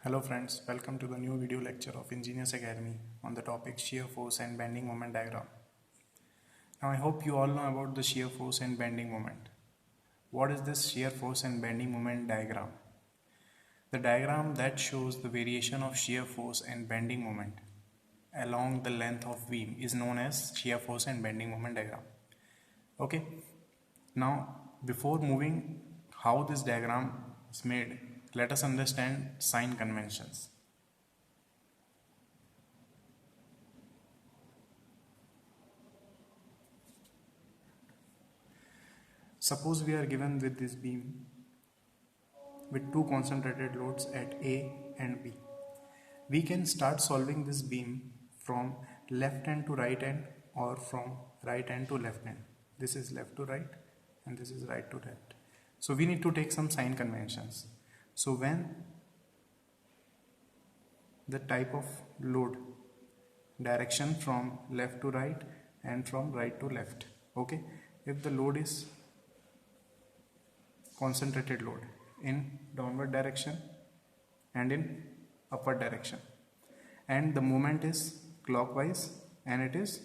Hello friends, welcome to the new video lecture of Engineers Academy on the topic shear force and bending moment diagram. Now I hope you all know about the shear force and bending moment. What is this shear force and bending moment diagram? The diagram that shows the variation of shear force and bending moment along the length of beam is known as shear force and bending moment diagram. Okay, now before moving how this diagram is made, let us understand sign conventions. Suppose we are given with this beam with two concentrated loads at A and B. We can start solving this beam from left hand to right hand or from right hand to left hand. This is left to right and this is right to left. So we need to take some sign conventions. So when the type of load, direction from left to right and from right to left, okay, if the load is concentrated load in downward direction and in upward direction, and the moment is clockwise and it is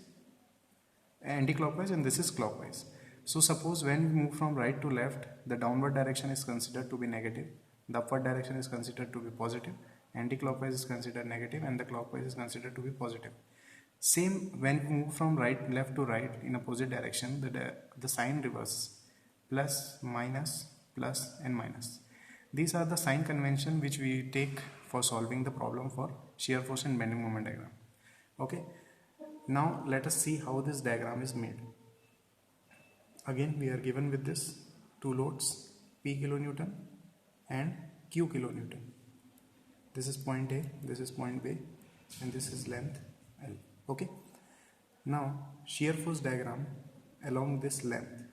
anti-clockwise and this is clockwise. So suppose when we move from right to left, the downward direction is considered to be negative, the upward direction is considered to be positive, anti-clockwise is considered negative, and the clockwise is considered to be positive. Same when we move from left to right in opposite direction, the sign reverses, plus, minus, plus and minus. These are the sign convention which we take for solving the problem for shear force and bending moment diagram. Okay, now let us see how this diagram is made. Again we are given with this two loads, P kilonewton and Q kilonewton. This is point A, this is point B, and this is length L. Okay, now shear force diagram along this length.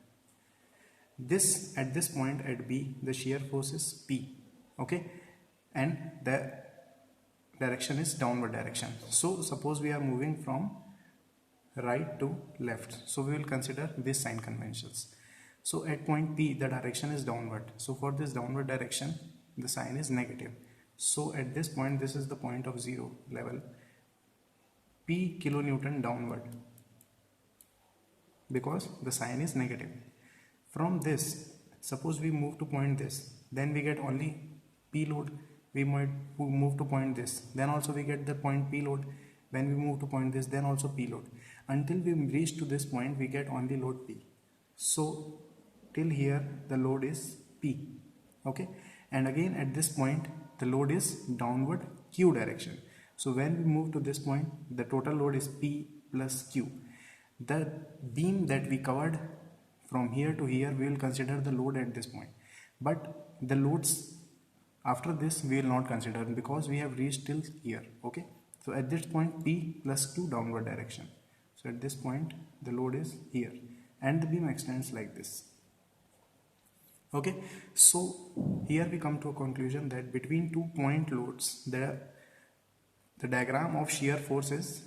This at this point at B, the shear force is P, okay, and the direction is downward direction. So suppose we are moving from right to left, so we will consider these sign conventions. So at point P the direction is downward, so for this downward direction the sign is negative. So at this point, this is the point of zero level, P kilonewton downward, because the sign is negative. From this, suppose we move to point this, then we get only P load. We might move to point this, then also we get the point P load. When we move to point this, then also P load. Until we reach to this point, we get only load P. So till here the load is P, okay, and again at this point the load is downward Q direction. So when we move to this point, the total load is P plus Q. The beam that we covered from here to here, we will consider the load at this point, but the loads after this we will not consider because we have reached till here. Okay, so at this point P plus Q downward direction. So at this point the load is here and the beam extends like this. Okay, so here we come to a conclusion that between two point loads the diagram of shear force is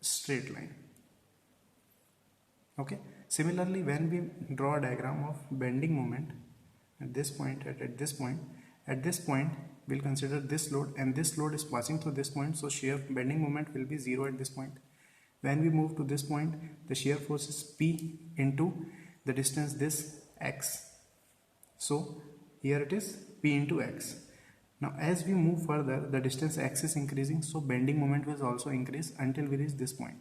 straight line. Okay, similarly when we draw a diagram of bending moment at this point, at this point we'll consider this load, and this load is passing through this point, so shear bending moment will be 0 at this point. When we move to this point, the shear force is P into the distance this x. So here it is P into x. Now as we move further, the distance x is increasing, so bending moment will also increase until we reach this point.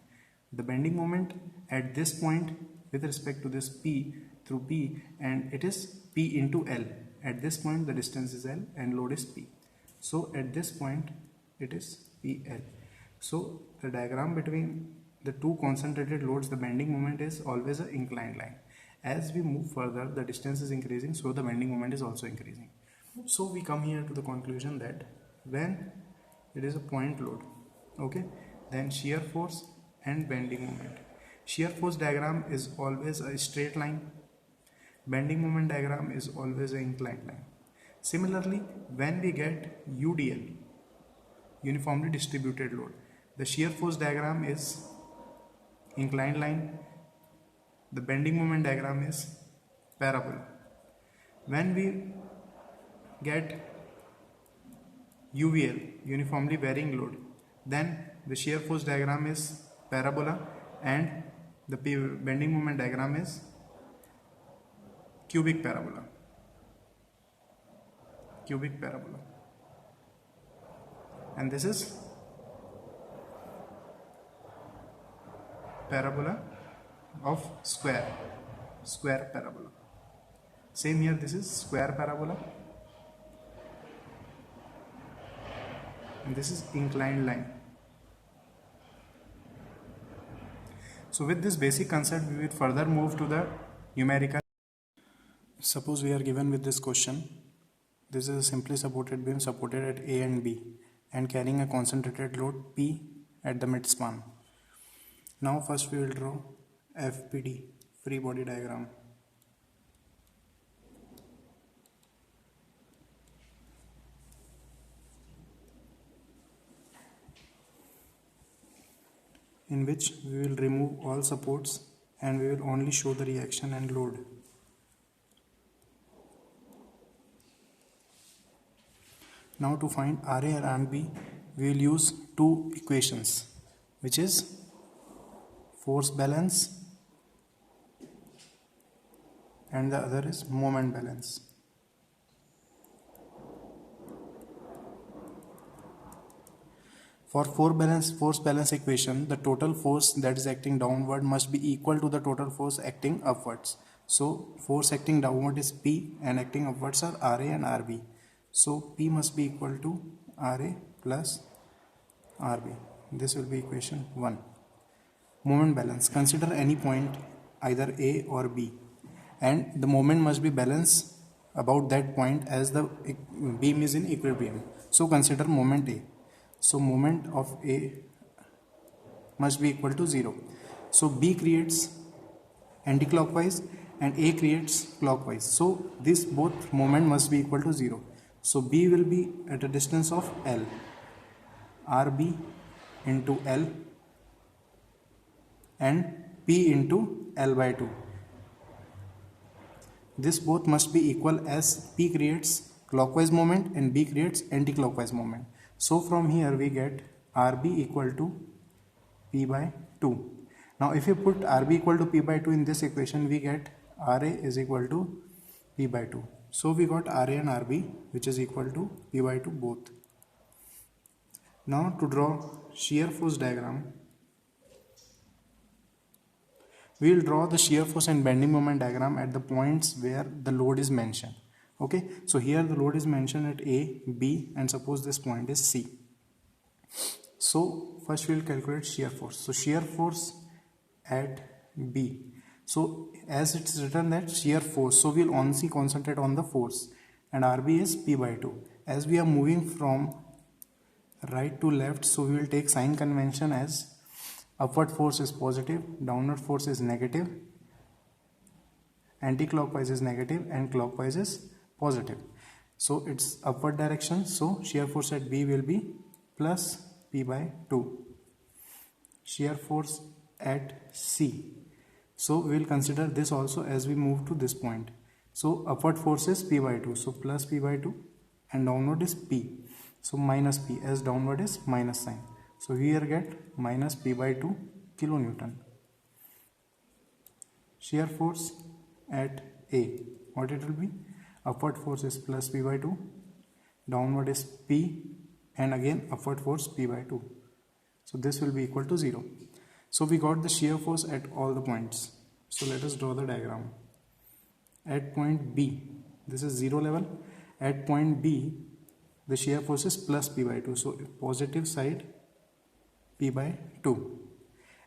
The bending moment at this point with respect to this P through P, and it is P into L. At this point the distance is L and load is P. So at this point it is PL. So the diagram between the two concentrated loads, the bending moment is always an inclined line. As we move further, the distance is increasing, so the bending moment is also increasing. So we come here to the conclusion that when it is a point load, okay, then shear force and bending moment. Shear force diagram is always a straight line. Bending moment diagram is always an inclined line. Similarly, when we get UDL, uniformly distributed load, the shear force diagram is inclined line, the bending moment diagram is parabola. When we get UVL, uniformly varying load, then the shear force diagram is parabola and the bending moment diagram is cubic parabola. And this is parabola of square parabola. Same here, this is square parabola and this is inclined line. So with this basic concept, we will further move to the numerical. Suppose we are given with this question. This is a simply supported beam supported at A and B and carrying a concentrated load P at the midspan. Now first we will draw FBD, free body diagram. In which we will remove all supports and we will only show the reaction and load. Now to find RA and RB, we will use two equations, which is force balance and the other is moment balance. For force balance equation, the total force that is acting downward must be equal to the total force acting upwards. So force acting downward is P and acting upwards are RA and RB. So P must be equal to RA plus RB. This will be equation 1. Moment balance. Consider any point either A or B and the moment must be balanced about that point as the beam is in equilibrium. So consider moment A. So moment of A must be equal to 0. So B creates anti-clockwise and A creates clockwise. So this both moment must be equal to 0. So B will be at a distance of L. RB into L and P into L by 2. This both must be equal as P creates clockwise moment and B creates anti-clockwise moment. So from here we get RB equal to P by 2. Now if you put RB equal to P by 2 in this equation, we get RA is equal to P by 2. So we got RA and RB which is equal to P by 2 both. Now to draw shear force diagram, we will draw the shear force and bending moment diagram at the points where the load is mentioned. Okay, so here the load is mentioned at A, B and suppose this point is C. So first we will calculate shear force. So shear force at B. So as it is written that shear force, so we will only concentrate on the force and RB is P by 2. As we are moving from right to left, so we will take sign convention as upward force is positive, downward force is negative, anti-clockwise is negative and clockwise is positive. So it's upward direction, so shear force at B will be plus P by 2. Shear force at C. So we will consider this also as we move to this point. So upward force is P by 2, so plus P by 2 and downward is P. So minus P as downward is minus sign. So here get minus P by 2 kilonewton. Shear force at A, what it will be? Upward force is plus P by 2, downward is P and again upward force P by 2. So this will be equal to 0. So we got the shear force at all the points. So let us draw the diagram. At point B, this is 0 level. At point B, the shear force is plus P by 2. So positive side P by 2.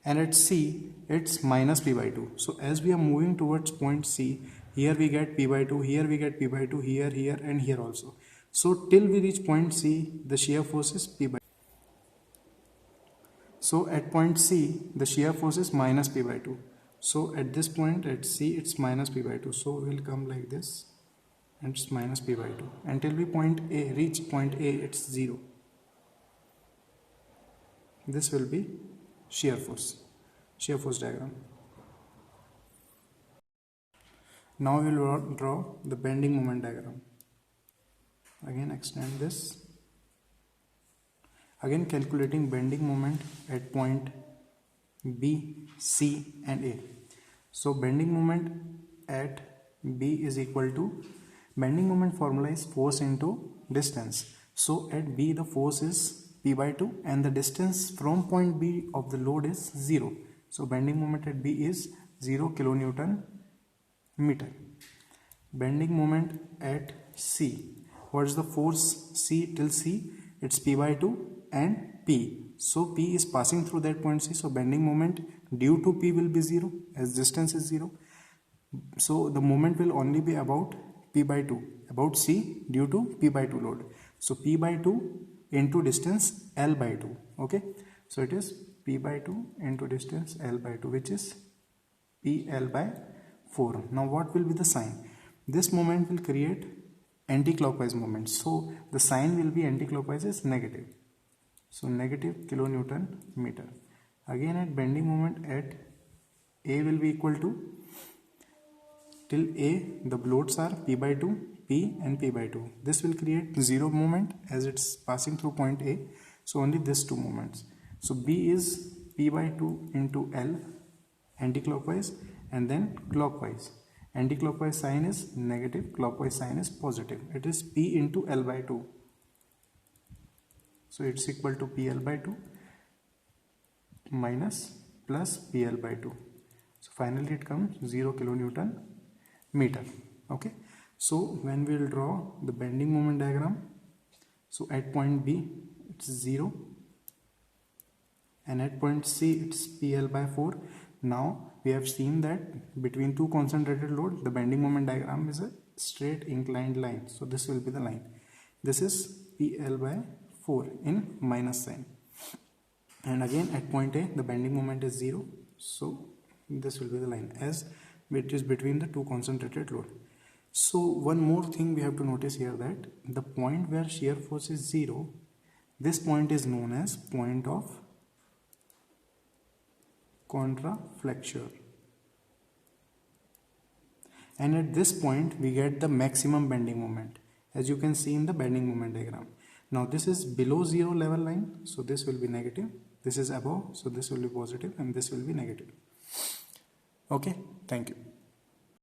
And at C, it's minus P by 2. So as we are moving towards point C, here we get P by 2, here we get P by 2, here and here also. So till we reach point C, the shear force is P by 2. So at point C, the shear force is minus P by 2. So at this point at C, it's minus P by 2. So we'll come like this and it's minus P by 2. Until we reach point A, it's 0. This will be shear force diagram. Now we will draw the bending moment diagram. Again extend this Again calculating bending moment at point B, C and A. So bending moment at B is equal to, bending moment formula is force into distance. So at B the force is P by 2 and the distance from point B of the load is 0. So bending moment at B is 0 kilonewton meter. Bending moment at C. What is the force C till C? It's P by 2 and P. So P is passing through that point C. So bending moment due to P will be 0 as distance is 0. So the moment will only be about P by 2, about C due to P by 2 load. So P by 2 into distance L by 2. Okay. So it is P by 2 into distance L by 2, which is PL by 4. Now what will be the sign? This moment will create anti-clockwise moment. So the sign will be anti-clockwise is negative. So negative kilonewton meter. Again at bending moment at A will be equal to, till A the loads are P by 2, P and P by 2. This will create 0 moment as it's passing through point A. So only these two moments. So B is P by 2 into L anti-clockwise and then clockwise. Anti-clockwise sign is negative, clockwise sign is positive. It is P into L by 2. So it's equal to PL by 2 minus plus PL by 2. So finally it comes 0 kilonewton meter. Okay. So when we will draw the bending moment diagram, so at point B it's 0 and at point C it's PL by 4. Now we have seen that between two concentrated loads the bending moment diagram is a straight inclined line. So this will be the line. This is PL by 4 in minus sign. And again at point A the bending moment is 0. So this will be the line as it is between the two concentrated load. So one more thing we have to notice here, that the point where shear force is 0, this point is known as point of contraflexure. And at this point we get the maximum bending moment, as you can see in the bending moment diagram. Now this is below 0 level line, so this will be negative. This is above, so this will be positive and this will be negative. Okay, thank you.